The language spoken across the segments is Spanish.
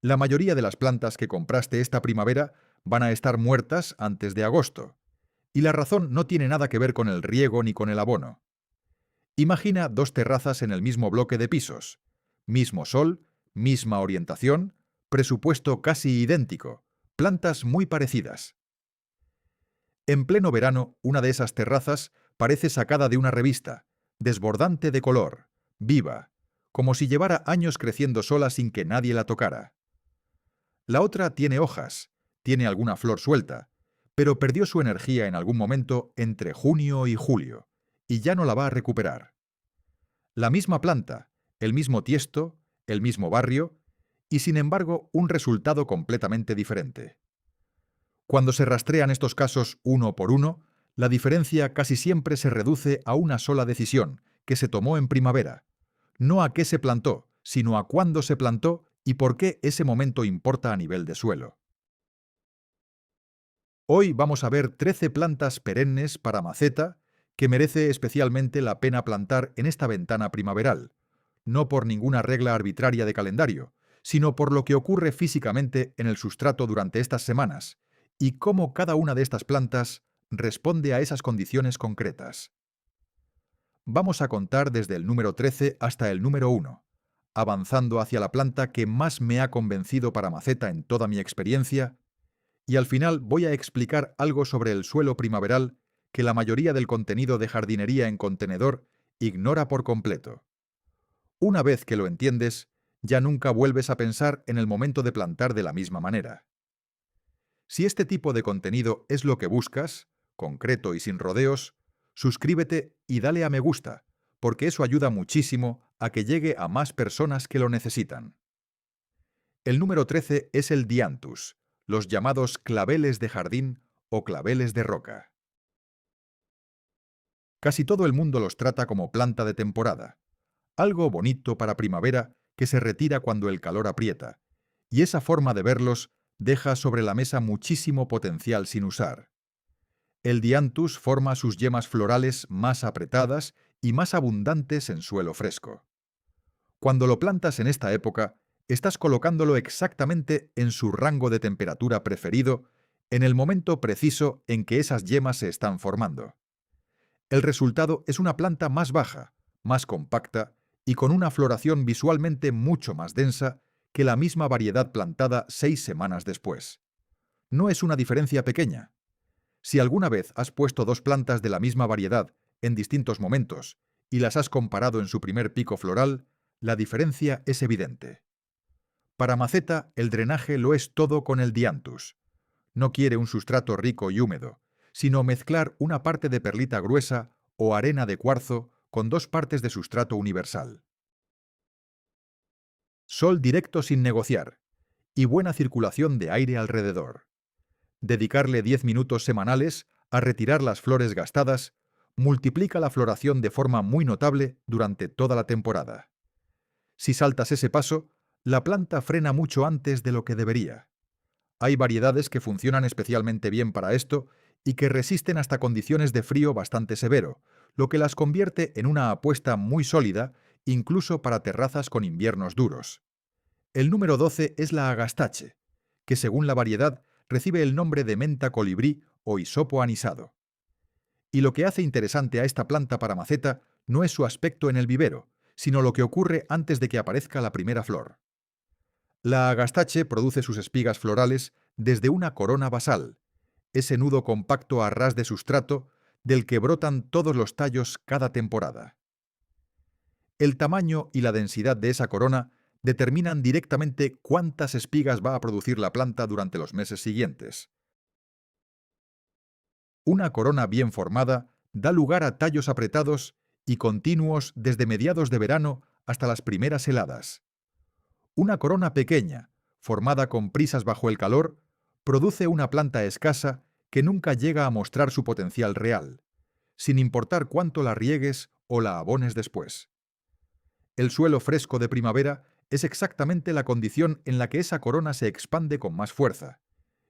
La mayoría de las plantas que compraste esta primavera van a estar muertas antes de agosto, y la razón no tiene nada que ver con el riego ni con el abono. Imagina dos terrazas en el mismo bloque de pisos, mismo sol, misma orientación, presupuesto casi idéntico, plantas muy parecidas. En pleno verano, una de esas terrazas parece sacada de una revista, desbordante de color, viva, como si llevara años creciendo sola sin que nadie la tocara. La otra tiene hojas, tiene alguna flor suelta, pero perdió su energía en algún momento entre junio y julio, y ya no la va a recuperar. La misma planta, el mismo tiesto, el mismo barrio, y sin embargo un resultado completamente diferente. Cuando se rastrean estos casos uno por uno, la diferencia casi siempre se reduce a una sola decisión, que se tomó en primavera. No a qué se plantó, sino a cuándo se plantó y por qué ese momento importa a nivel de suelo. Hoy vamos a ver 13 plantas perennes para maceta que merece especialmente la pena plantar en esta ventana primaveral, no por ninguna regla arbitraria de calendario, sino por lo que ocurre físicamente en el sustrato durante estas semanas y cómo cada una de estas plantas responde a esas condiciones concretas. Vamos a contar desde el número 13 hasta el número 1, avanzando hacia la planta que más me ha convencido para maceta en toda mi experiencia, y al final voy a explicar algo sobre el suelo primaveral que la mayoría del contenido de jardinería en contenedor ignora por completo. Una vez que lo entiendes, ya nunca vuelves a pensar en el momento de plantar de la misma manera. Si este tipo de contenido es lo que buscas, concreto y sin rodeos, suscríbete y dale a me gusta, porque eso ayuda muchísimo a que llegue a más personas que lo necesitan. El número 13 es el dianthus, los llamados claveles de jardín o claveles de roca. Casi todo el mundo los trata como planta de temporada, algo bonito para primavera que se retira cuando el calor aprieta, y esa forma de verlos deja sobre la mesa muchísimo potencial sin usar. El dianthus forma sus yemas florales más apretadas y más abundantes en suelo fresco. Cuando lo plantas en esta época, estás colocándolo exactamente en su rango de temperatura preferido, en el momento preciso en que esas yemas se están formando. El resultado es una planta más baja, más compacta y con una floración visualmente mucho más densa que la misma variedad plantada 6 semanas después. No es una diferencia pequeña. Si alguna vez has puesto dos plantas de la misma variedad en distintos momentos y las has comparado en su primer pico floral, la diferencia es evidente. Para maceta, el drenaje lo es todo con el dianthus. No quiere un sustrato rico y húmedo, sino mezclar una parte de perlita gruesa o arena de cuarzo con dos partes de sustrato universal. Sol directo sin negociar y buena circulación de aire alrededor. Dedicarle 10 minutos semanales a retirar las flores gastadas multiplica la floración de forma muy notable durante toda la temporada. Si saltas ese paso, la planta frena mucho antes de lo que debería. Hay variedades que funcionan especialmente bien para esto y que resisten hasta condiciones de frío bastante severo, lo que las convierte en una apuesta muy sólida incluso para terrazas con inviernos duros. El número 12 es la agastache, que según la variedad recibe el nombre de menta colibrí o hisopo anisado. Y lo que hace interesante a esta planta para maceta no es su aspecto en el vivero, sino lo que ocurre antes de que aparezca la primera flor. La agastache produce sus espigas florales desde una corona basal, ese nudo compacto a ras de sustrato del que brotan todos los tallos cada temporada. El tamaño y la densidad de esa corona determinan directamente cuántas espigas va a producir la planta durante los meses siguientes. Una corona bien formada da lugar a tallos apretados y continuos desde mediados de verano hasta las primeras heladas. Una corona pequeña, formada con prisas bajo el calor, produce una planta escasa que nunca llega a mostrar su potencial real, sin importar cuánto la riegues o la abones después. El suelo fresco de primavera es exactamente la condición en la que esa corona se expande con más fuerza,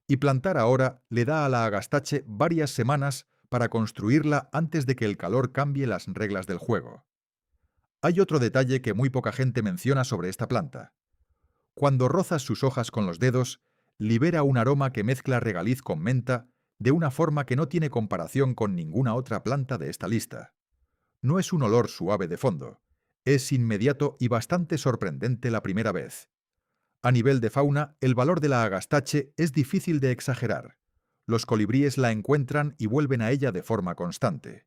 y plantar ahora le da a la agastache varias semanas para construirla antes de que el calor cambie las reglas del juego. Hay otro detalle que muy poca gente menciona sobre esta planta. Cuando rozas sus hojas con los dedos, libera un aroma que mezcla regaliz con menta de una forma que no tiene comparación con ninguna otra planta de esta lista. No es un olor suave de fondo, es inmediato y bastante sorprendente la primera vez. A nivel de fauna, el valor de la agastache es difícil de exagerar. Los colibríes la encuentran y vuelven a ella de forma constante.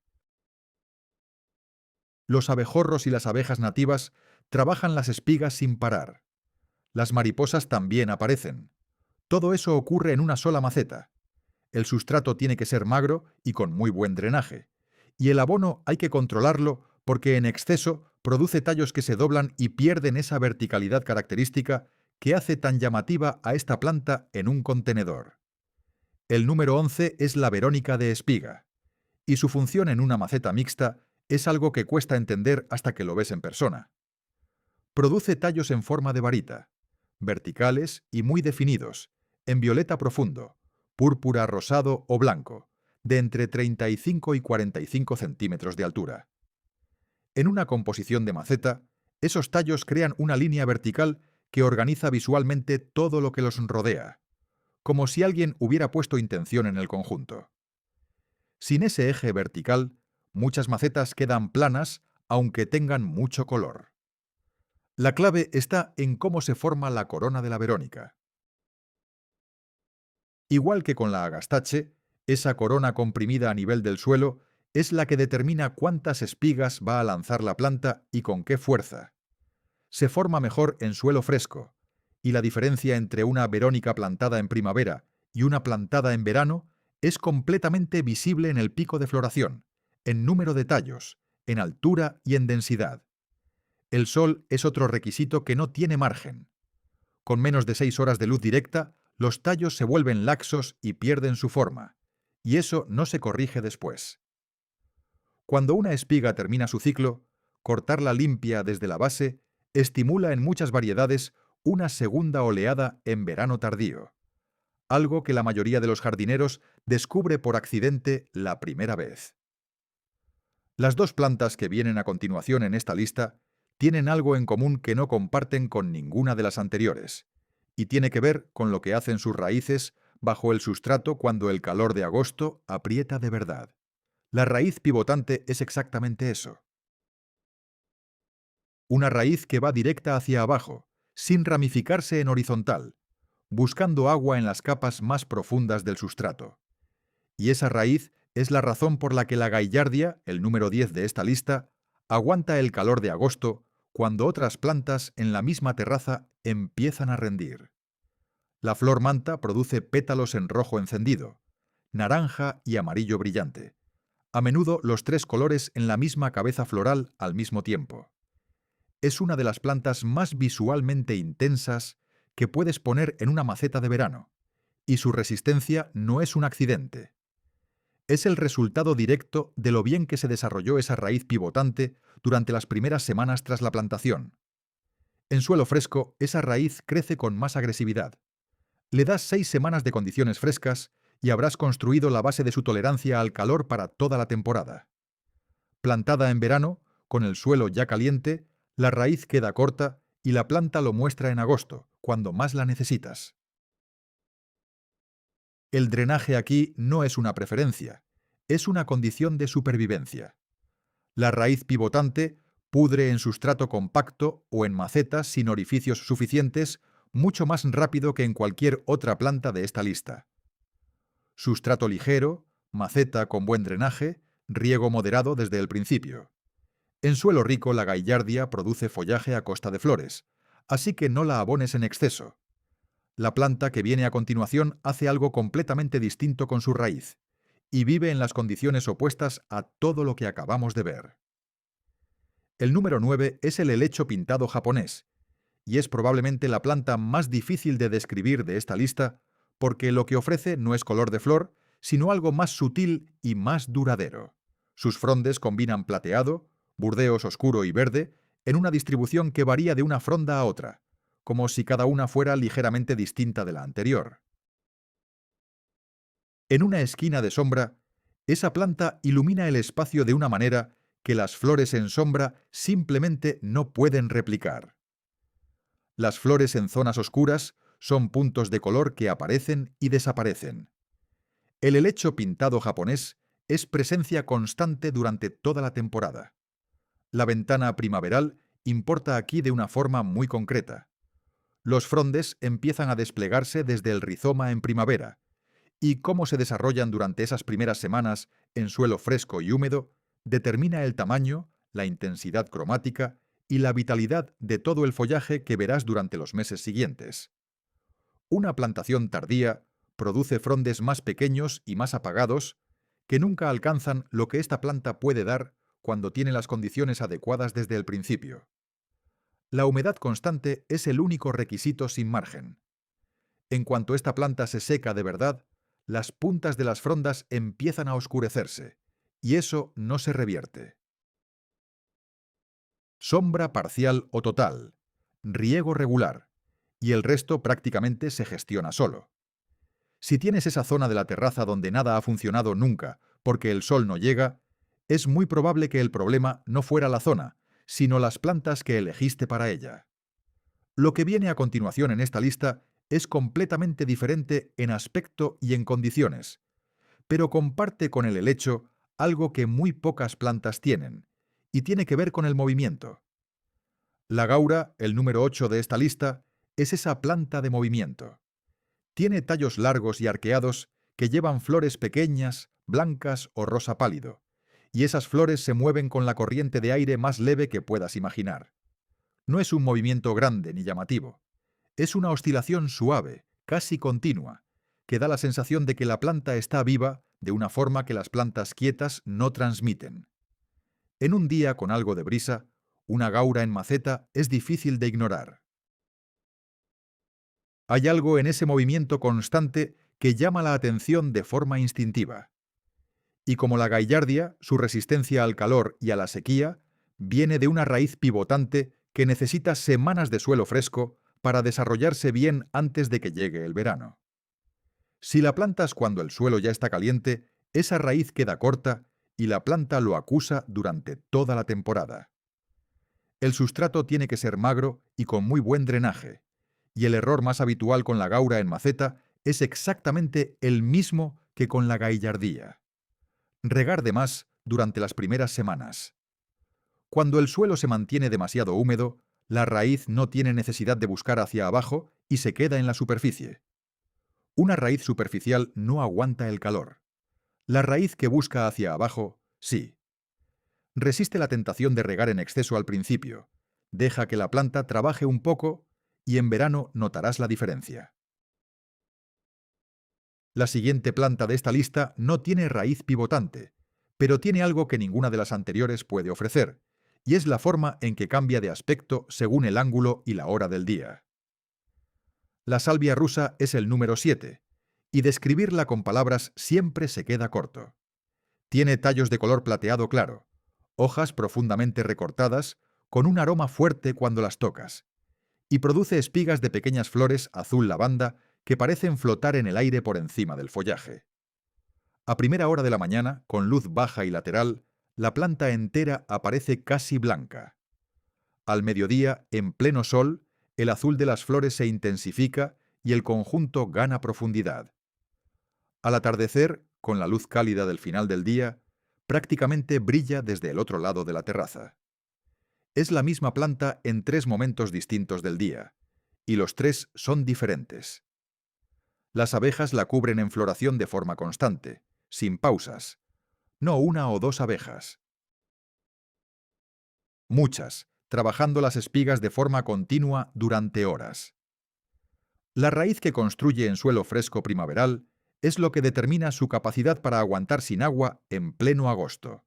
Los abejorros y las abejas nativas trabajan las espigas sin parar. Las mariposas también aparecen. Todo eso ocurre en una sola maceta. El sustrato tiene que ser magro y con muy buen drenaje. Y el abono hay que controlarlo porque en exceso produce tallos que se doblan y pierden esa verticalidad característica que hace tan llamativa a esta planta en un contenedor. El número 11 es la verónica de espiga, y su función en una maceta mixta es algo que cuesta entender hasta que lo ves en persona. Produce tallos en forma de varita, verticales y muy definidos, en violeta profundo, púrpura, rosado o blanco, de entre 35 y 45 centímetros de altura. En una composición de maceta, esos tallos crean una línea vertical que organiza visualmente todo lo que los rodea, como si alguien hubiera puesto intención en el conjunto. Sin ese eje vertical, muchas macetas quedan planas aunque tengan mucho color. La clave está en cómo se forma la corona de la verónica. Igual que con la agastache, esa corona comprimida a nivel del suelo es la que determina cuántas espigas va a lanzar la planta y con qué fuerza. Se forma mejor en suelo fresco, y la diferencia entre una verónica plantada en primavera y una plantada en verano es completamente visible en el pico de floración, en número de tallos, en altura y en densidad. El sol es otro requisito que no tiene margen. Con menos de 6 horas de luz directa, los tallos se vuelven laxos y pierden su forma, y eso no se corrige después. Cuando una espiga termina su ciclo, cortarla limpia desde la base estimula en muchas variedades una segunda oleada en verano tardío, algo que la mayoría de los jardineros descubre por accidente la primera vez. Las dos plantas que vienen a continuación en esta lista tienen algo en común que no comparten con ninguna de las anteriores, y tiene que ver con lo que hacen sus raíces bajo el sustrato cuando el calor de agosto aprieta de verdad. La raíz pivotante es exactamente eso. Una raíz que va directa hacia abajo, sin ramificarse en horizontal, buscando agua en las capas más profundas del sustrato. Y esa raíz es la razón por la que la gaillardia, el número 10 de esta lista, aguanta el calor de agosto cuando otras plantas en la misma terraza empiezan a rendir. La flor manta produce pétalos en rojo encendido, naranja y amarillo brillante, a menudo los tres colores en la misma cabeza floral al mismo tiempo. Es una de las plantas más visualmente intensas que puedes poner en una maceta de verano, y su resistencia no es un accidente. Es el resultado directo de lo bien que se desarrolló esa raíz pivotante durante las primeras semanas tras la plantación. En suelo fresco, esa raíz crece con más agresividad. Le das 6 semanas de condiciones frescas y habrás construido la base de su tolerancia al calor para toda la temporada. Plantada en verano, con el suelo ya caliente, la raíz queda corta y la planta lo muestra en agosto, cuando más la necesitas. El drenaje aquí no es una preferencia, es una condición de supervivencia. La raíz pivotante pudre en sustrato compacto o en macetas sin orificios suficientes mucho más rápido que en cualquier otra planta de esta lista. Sustrato ligero, maceta con buen drenaje, riego moderado desde el principio. En suelo rico la gaillardia produce follaje a costa de flores, así que no la abones en exceso. La planta que viene a continuación hace algo completamente distinto con su raíz, y vive en las condiciones opuestas a todo lo que acabamos de ver. El número 9 es el helecho pintado japonés, y es probablemente la planta más difícil de describir de esta lista porque lo que ofrece no es color de flor, sino algo más sutil y más duradero. Sus frondes combinan plateado, burdeos oscuro y verde en una distribución que varía de una fronda a otra, como si cada una fuera ligeramente distinta de la anterior. En una esquina de sombra, esa planta ilumina el espacio de una manera que las flores en sombra simplemente no pueden replicar. Las flores en zonas oscuras son puntos de color que aparecen y desaparecen. El helecho pintado japonés es presencia constante durante toda la temporada. La ventana primaveral importa aquí de una forma muy concreta. Los frondes empiezan a desplegarse desde el rizoma en primavera, y cómo se desarrollan durante esas primeras semanas en suelo fresco y húmedo determina el tamaño, la intensidad cromática y la vitalidad de todo el follaje que verás durante los meses siguientes. Una plantación tardía produce frondes más pequeños y más apagados que nunca alcanzan lo que esta planta puede dar cuando tiene las condiciones adecuadas desde el principio. La humedad constante es el único requisito sin margen. En cuanto esta planta se seca de verdad, las puntas de las frondas empiezan a oscurecerse, y eso no se revierte. Sombra parcial o total, riego regular, y el resto prácticamente se gestiona solo. Si tienes esa zona de la terraza donde nada ha funcionado nunca porque el sol no llega, es muy probable que el problema no fuera la zona, sino las plantas que elegiste para ella. Lo que viene a continuación en esta lista es completamente diferente en aspecto y en condiciones, pero comparte con el helecho algo que muy pocas plantas tienen, y tiene que ver con el movimiento. La gaura, el número 8 de esta lista, es esa planta de movimiento. Tiene tallos largos y arqueados que llevan flores pequeñas, blancas o rosa pálido, y esas flores se mueven con la corriente de aire más leve que puedas imaginar. No es un movimiento grande ni llamativo. Es una oscilación suave, casi continua, que da la sensación de que la planta está viva de una forma que las plantas quietas no transmiten. En un día con algo de brisa, una gaura en maceta es difícil de ignorar. Hay algo en ese movimiento constante que llama la atención de forma instintiva. Y como la gaillardia, su resistencia al calor y a la sequía viene de una raíz pivotante que necesita semanas de suelo fresco para desarrollarse bien antes de que llegue el verano. Si la plantas cuando el suelo ya está caliente, esa raíz queda corta y la planta lo acusa durante toda la temporada. El sustrato tiene que ser magro y con muy buen drenaje, y el error más habitual con la gaura en maceta es exactamente el mismo que con la gaillardía: regar de más durante las primeras semanas. Cuando el suelo se mantiene demasiado húmedo, la raíz no tiene necesidad de buscar hacia abajo y se queda en la superficie. Una raíz superficial no aguanta el calor. La raíz que busca hacia abajo, sí. Resiste la tentación de regar en exceso al principio. Deja que la planta trabaje un poco y en verano notarás la diferencia. La siguiente planta de esta lista no tiene raíz pivotante, pero tiene algo que ninguna de las anteriores puede ofrecer, y es la forma en que cambia de aspecto según el ángulo y la hora del día. La salvia rusa es el número 7, y describirla con palabras siempre se queda corto. Tiene tallos de color plateado claro, hojas profundamente recortadas, con un aroma fuerte cuando las tocas, y produce espigas de pequeñas flores azul lavanda que parecen flotar en el aire por encima del follaje. A primera hora de la mañana, con luz baja y lateral, la planta entera aparece casi blanca. Al mediodía, en pleno sol, el azul de las flores se intensifica y el conjunto gana profundidad. Al atardecer, con la luz cálida del final del día, prácticamente brilla desde el otro lado de la terraza. Es la misma planta en 3 momentos distintos del día, y los 3 son diferentes. Las abejas la cubren en floración de forma constante, sin pausas, no 1 o 2 abejas. Muchas, trabajando las espigas de forma continua durante horas. La raíz que construye en suelo fresco primaveral es lo que determina su capacidad para aguantar sin agua en pleno agosto.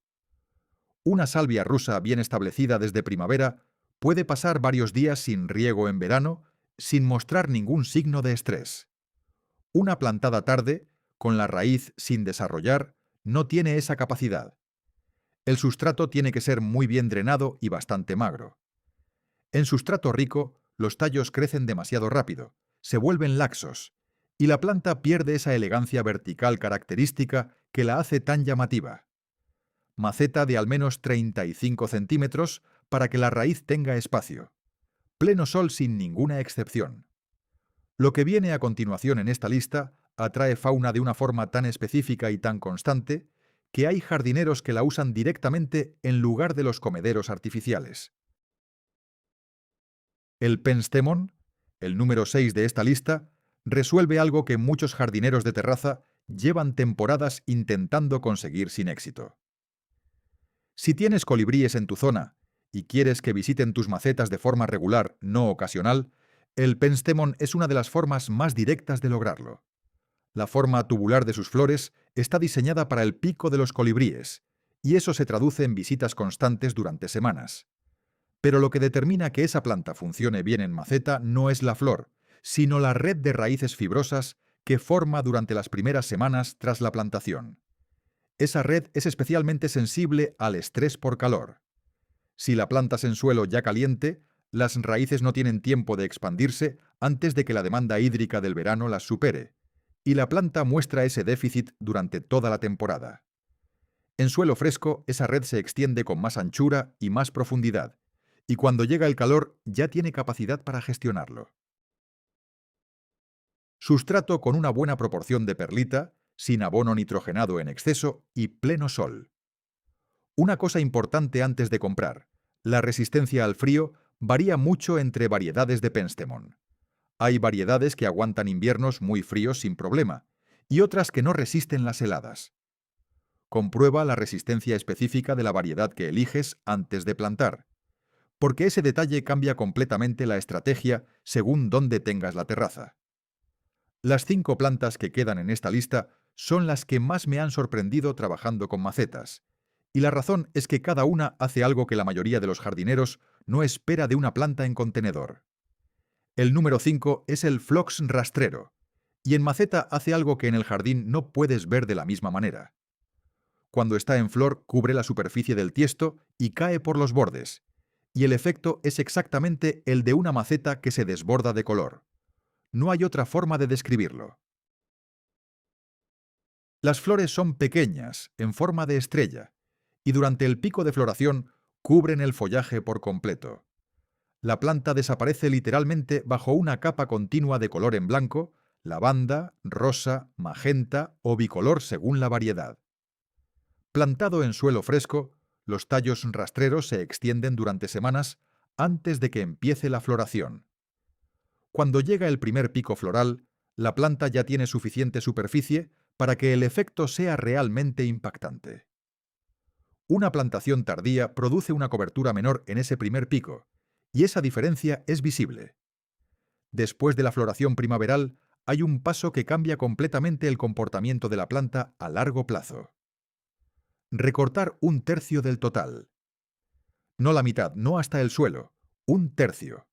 Una salvia rusa bien establecida desde primavera puede pasar varios días sin riego en verano sin mostrar ningún signo de estrés. Una plantada tarde, con la raíz sin desarrollar, no tiene esa capacidad. El sustrato tiene que ser muy bien drenado y bastante magro. En sustrato rico, los tallos crecen demasiado rápido, se vuelven laxos, y la planta pierde esa elegancia vertical característica que la hace tan llamativa. Maceta de al menos 35 centímetros para que la raíz tenga espacio. pleno sol sin ninguna excepción. Lo que viene a continuación en esta lista atrae fauna de una forma tan específica y tan constante que hay jardineros que la usan directamente en lugar de los comederos artificiales. El penstemon, el número 6 de esta lista, resuelve algo que muchos jardineros de terraza llevan temporadas intentando conseguir sin éxito. Si tienes colibríes en tu zona y quieres que visiten tus macetas de forma regular, no ocasional, el penstemon es una de las formas más directas de lograrlo. La forma tubular de sus flores está diseñada para el pico de los colibríes, y eso se traduce en visitas constantes durante semanas. Pero lo que determina que esa planta funcione bien en maceta no es la flor, sino la red de raíces fibrosas que forma durante las primeras semanas tras la plantación. Esa red es especialmente sensible al estrés por calor. Si la plantas en suelo ya caliente, las raíces no tienen tiempo de expandirse antes de que la demanda hídrica del verano las supere, y la planta muestra ese déficit durante toda la temporada. En suelo fresco, esa red se extiende con más anchura y más profundidad, y cuando llega el calor ya tiene capacidad para gestionarlo. Sustrato con una buena proporción de perlita, sin abono nitrogenado en exceso y pleno sol. Una cosa importante antes de comprar: la resistencia al frío varía mucho entre variedades de penstemon. Hay variedades que aguantan inviernos muy fríos sin problema, y otras que no resisten las heladas. Comprueba la resistencia específica de la variedad que eliges antes de plantar, porque ese detalle cambia completamente la estrategia según dónde tengas la terraza. Las 5 plantas que quedan en esta lista son las que más me han sorprendido trabajando con macetas, y la razón es que cada una hace algo que la mayoría de los jardineros no espera de una planta en contenedor. El número 5 es el phlox rastrero, y en maceta hace algo que en el jardín no puedes ver de la misma manera. Cuando está en flor, cubre la superficie del tiesto y cae por los bordes, y el efecto es exactamente el de una maceta que se desborda de color. No hay otra forma de describirlo. Las flores son pequeñas, en forma de estrella, y durante el pico de floración cubren el follaje por completo. La planta desaparece literalmente bajo una capa continua de color en blanco, lavanda, rosa, magenta o bicolor según la variedad. Plantado en suelo fresco, los tallos rastreros se extienden durante semanas antes de que empiece la floración. Cuando llega el primer pico floral, la planta ya tiene suficiente superficie para que el efecto sea realmente impactante. Una plantación tardía produce una cobertura menor en ese primer pico, y esa diferencia es visible. Después de la floración primaveral, hay un paso que cambia completamente el comportamiento de la planta a largo plazo. Recortar 1/3 del total. No la mitad, no hasta el suelo, 1/3.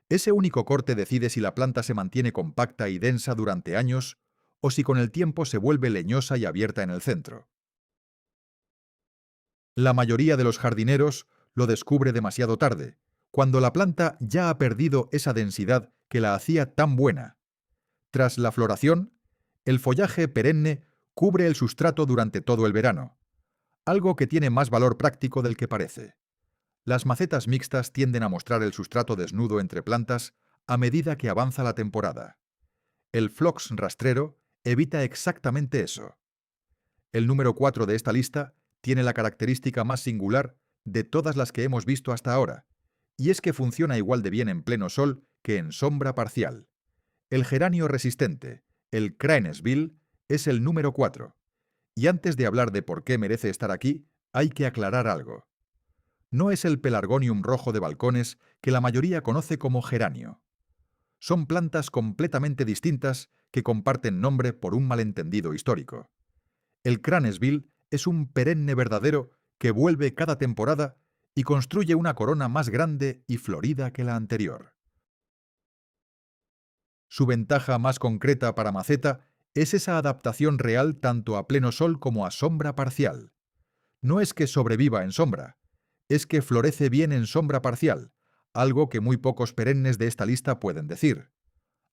Ese único corte decide si la planta se mantiene compacta y densa durante años o si con el tiempo se vuelve leñosa y abierta en el centro. La mayoría de los jardineros lo descubre demasiado tarde, cuando la planta ya ha perdido esa densidad que la hacía tan buena. Tras la floración, el follaje perenne cubre el sustrato durante todo el verano, algo que tiene más valor práctico del que parece. Las macetas mixtas tienden a mostrar el sustrato desnudo entre plantas a medida que avanza la temporada. El phlox rastrero evita exactamente eso. El número 4 de esta lista tiene la característica más singular de todas las que hemos visto hasta ahora, y es que funciona igual de bien en pleno sol que en sombra parcial. El geranio resistente, el Cranesbill, es el número 4. Y antes de hablar de por qué merece estar aquí, hay que aclarar algo. No es el pelargonium rojo de balcones que la mayoría conoce como geranio. Son plantas completamente distintas que comparten nombre por un malentendido histórico. El Cranesbill es un perenne verdadero que vuelve cada temporada y construye una corona más grande y florida que la anterior. Su ventaja más concreta para maceta es esa adaptación real tanto a pleno sol como a sombra parcial. No es que sobreviva en sombra, es que florece bien en sombra parcial, algo que muy pocos perennes de esta lista pueden decir.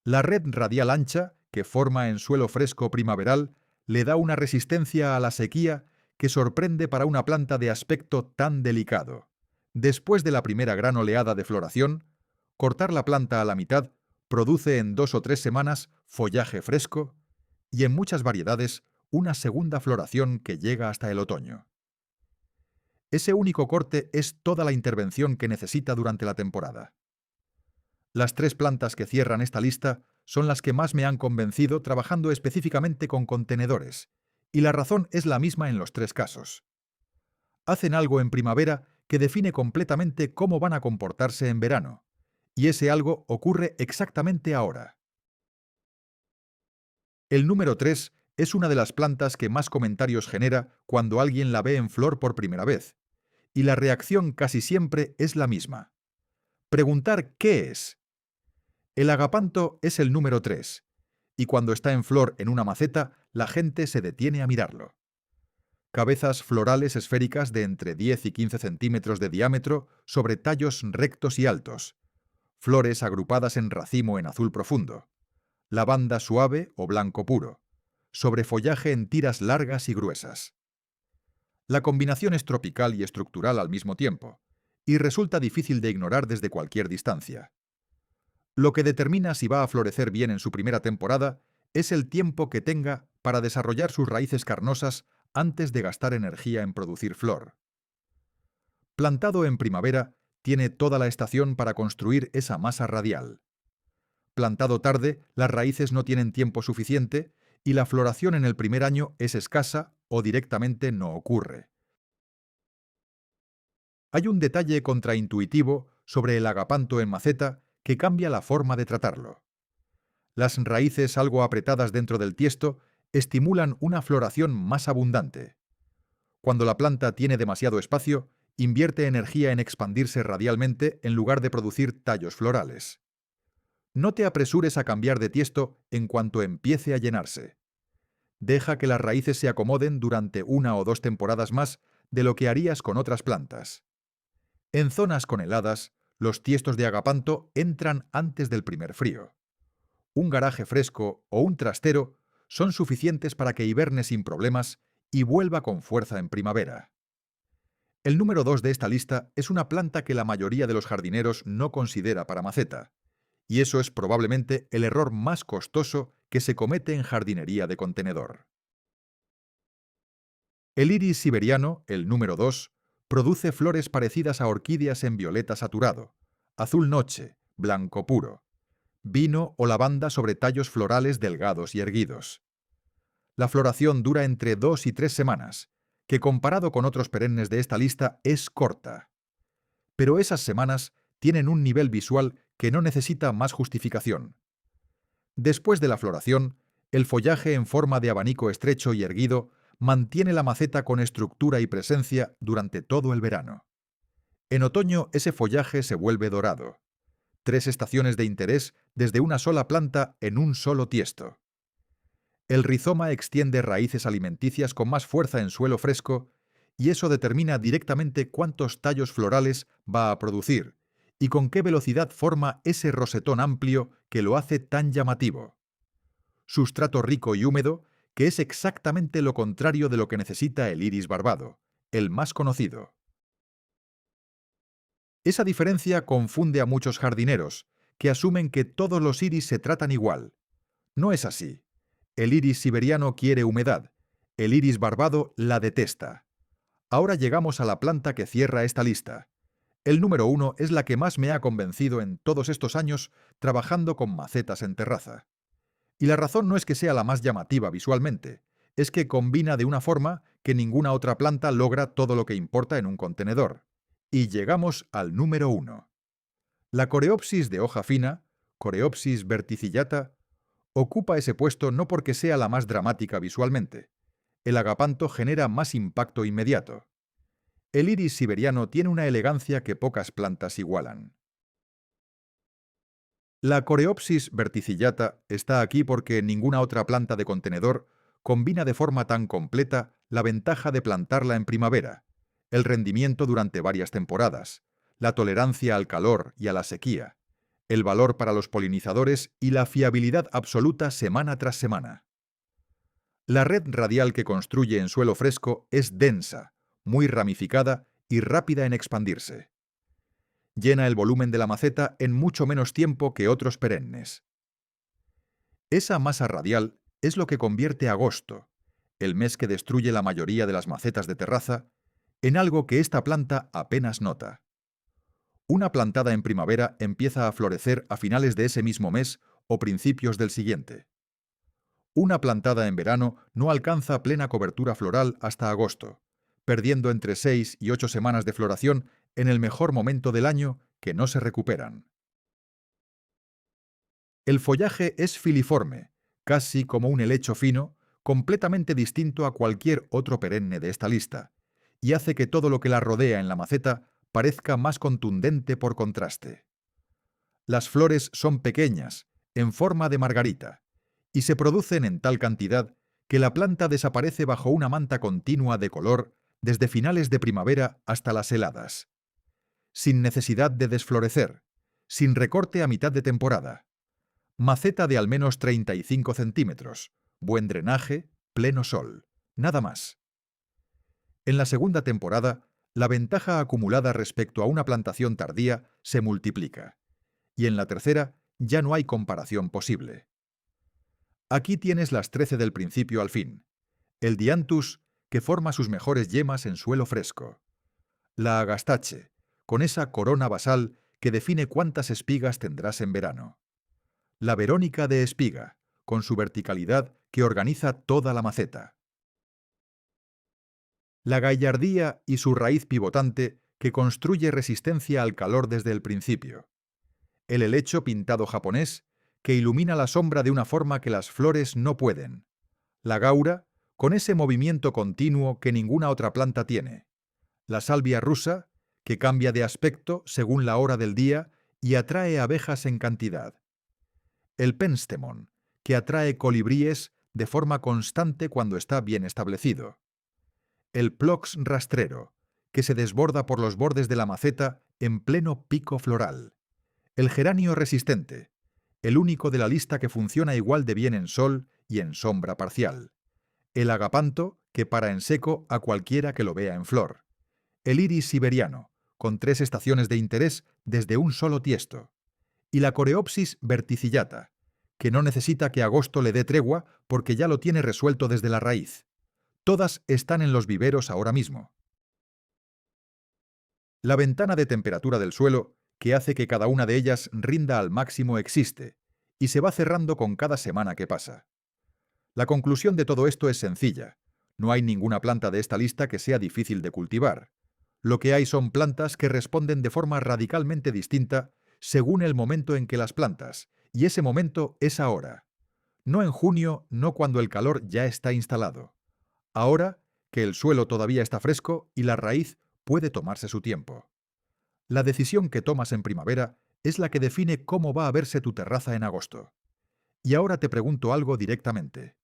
La red radial ancha, que forma en suelo fresco primaveral, le da una resistencia a la sequía que sorprende para una planta de aspecto tan delicado. Después de la primera gran oleada de floración, Cortar la planta a la mitad produce en 2 o 3 semanas follaje fresco y en muchas variedades una segunda floración que llega hasta el otoño. Ese único corte es toda la intervención que necesita durante la temporada. Las 3 plantas que cierran esta lista son las que más me han convencido trabajando específicamente con contenedores, y la razón es la misma en los 3 casos. Hacen algo en primavera que define completamente cómo van a comportarse en verano, y ese algo ocurre exactamente ahora. El número 3 es una de las plantas que más comentarios genera cuando alguien la ve en flor por primera vez, y la reacción casi siempre es la misma. Preguntar ¿qué es? El agapanto es el número 3, y cuando está en flor en una maceta, la gente se detiene a mirarlo. Cabezas florales esféricas de entre 10 y 15 centímetros de diámetro sobre tallos rectos y altos. Flores agrupadas en racimo en azul profundo. Lavanda suave o blanco puro. Sobre follaje en tiras largas y gruesas. La combinación es tropical y estructural al mismo tiempo, y resulta difícil de ignorar desde cualquier distancia. Lo que determina si va a florecer bien en su primera temporada es el tiempo que tenga para desarrollar sus raíces carnosas antes de gastar energía en producir flor. Plantado en primavera, tiene toda la estación para construir esa masa radial. Plantado tarde, las raíces no tienen tiempo suficiente y la floración en el primer año es escasa o directamente no ocurre. Hay un detalle contraintuitivo sobre el agapanto en maceta que cambia la forma de tratarlo. Las raíces algo apretadas dentro del tiesto estimulan una floración más abundante. Cuando la planta tiene demasiado espacio, invierte energía en expandirse radialmente en lugar de producir tallos florales. No te apresures a cambiar de tiesto en cuanto empiece a llenarse. Deja que las raíces se acomoden durante 1 o 2 temporadas más de lo que harías con otras plantas. En zonas con heladas, los tiestos de agapanto entran antes del primer frío. Un garaje fresco o un trastero son suficientes para que hiberne sin problemas y vuelva con fuerza en primavera. El número 2 de esta lista es una planta que la mayoría de los jardineros no considera para maceta, y eso es probablemente el error más costoso que se comete en jardinería de contenedor. El iris siberiano, el número 2, produce flores parecidas a orquídeas en violeta saturado, azul noche, blanco puro, vino o lavanda sobre tallos florales delgados y erguidos. La floración dura entre 2 y 3 semanas, que comparado con otros perennes de esta lista es corta. Pero esas semanas tienen un nivel visual que no necesita más justificación. Después de la floración, el follaje en forma de abanico estrecho y erguido mantiene la maceta con estructura y presencia durante todo el verano. En otoño ese follaje se vuelve dorado. 3 estaciones de interés desde una sola planta en un solo tiesto. El rizoma extiende raíces alimenticias con más fuerza en suelo fresco y eso determina directamente cuántos tallos florales va a producir y con qué velocidad forma ese rosetón amplio que lo hace tan llamativo. Sustrato rico y húmedo, que es exactamente lo contrario de lo que necesita el iris barbado, el más conocido. Esa diferencia confunde a muchos jardineros, que asumen que todos los iris se tratan igual. No es así. El iris siberiano quiere humedad, el iris barbado la detesta. Ahora llegamos a la planta que cierra esta lista. El número 1 es la que más me ha convencido en todos estos años trabajando con macetas en terraza. Y la razón no es que sea la más llamativa visualmente, es que combina de una forma que ninguna otra planta logra todo lo que importa en un contenedor. Y llegamos al número 1. La coreopsis de hoja fina, Coreopsis verticillata, ocupa ese puesto no porque sea la más dramática visualmente. El agapanto genera más impacto inmediato. El iris siberiano tiene una elegancia que pocas plantas igualan. La Coreopsis verticillata está aquí porque ninguna otra planta de contenedor combina de forma tan completa la ventaja de plantarla en primavera, el rendimiento durante varias temporadas, la tolerancia al calor y a la sequía, el valor para los polinizadores y la fiabilidad absoluta semana tras semana. La red radial que construye en suelo fresco es densa, muy ramificada y rápida en expandirse. Llena el volumen de la maceta en mucho menos tiempo que otros perennes. Esa masa radial es lo que convierte agosto, el mes que destruye la mayoría de las macetas de terraza, en algo que esta planta apenas nota. Una plantada en primavera empieza a florecer a finales de ese mismo mes o principios del siguiente. Una plantada en verano no alcanza plena cobertura floral hasta agosto, perdiendo entre 6 y 8 semanas de floración en el mejor momento del año que no se recuperan. El follaje es filiforme, casi como un helecho fino, completamente distinto a cualquier otro perenne de esta lista, y hace que todo lo que la rodea en la maceta parezca más contundente por contraste. Las flores son pequeñas, en forma de margarita, y se producen en tal cantidad que la planta desaparece bajo una manta continua de color desde finales de primavera hasta las heladas, sin necesidad de desflorecer, sin recorte a mitad de temporada. Maceta de al menos 35 centímetros, buen drenaje, pleno sol, nada más. En la segunda temporada, la ventaja acumulada respecto a una plantación tardía se multiplica, y en la tercera ya no hay comparación posible. Aquí tienes las 13 del principio al fin. El dianthus, que forma sus mejores yemas en suelo fresco. La agastache, con esa corona basal que define cuántas espigas tendrás en verano. La verónica de espiga, con su verticalidad que organiza toda la maceta. La gallardía y su raíz pivotante que construye resistencia al calor desde el principio. El helecho pintado japonés, que ilumina la sombra de una forma que las flores no pueden. La gaura, con ese movimiento continuo que ninguna otra planta tiene. La salvia rusa, que cambia de aspecto según la hora del día y atrae abejas en cantidad. El penstemon, que atrae colibríes de forma constante cuando está bien establecido. El phlox rastrero, que se desborda por los bordes de la maceta en pleno pico floral. El geranio resistente, el único de la lista que funciona igual de bien en sol y en sombra parcial. El agapanto, que para en seco a cualquiera que lo vea en flor. El iris siberiano, con 3 estaciones de interés desde un solo tiesto. Y la coreopsis verticillata, que no necesita que agosto le dé tregua porque ya lo tiene resuelto desde la raíz. Todas están en los viveros ahora mismo. La ventana de temperatura del suelo, que hace que cada una de ellas rinda al máximo, existe, y se va cerrando con cada semana que pasa. La conclusión de todo esto es sencilla. No hay ninguna planta de esta lista que sea difícil de cultivar. Lo que hay son plantas que responden de forma radicalmente distinta según el momento en que las plantas, y ese momento es ahora. No en junio, no cuando el calor ya está instalado. Ahora que el suelo todavía está fresco y la raíz puede tomarse su tiempo. La decisión que tomas en primavera es la que define cómo va a verse tu terraza en agosto. Y ahora te pregunto algo directamente.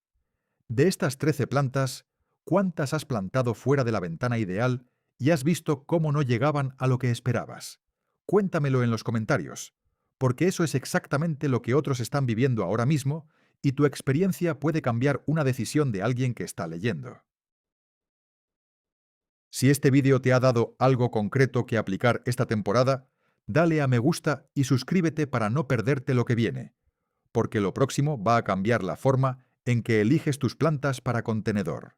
De estas 13 plantas, ¿cuántas has plantado fuera de la ventana ideal y has visto cómo no llegaban a lo que esperabas? Cuéntamelo en los comentarios, porque eso es exactamente lo que otros están viviendo ahora mismo y tu experiencia puede cambiar una decisión de alguien que está leyendo. Si este vídeo te ha dado algo concreto que aplicar esta temporada, dale a me gusta y suscríbete para no perderte lo que viene, porque lo próximo va a cambiar la forma en que eliges tus plantas para contenedor.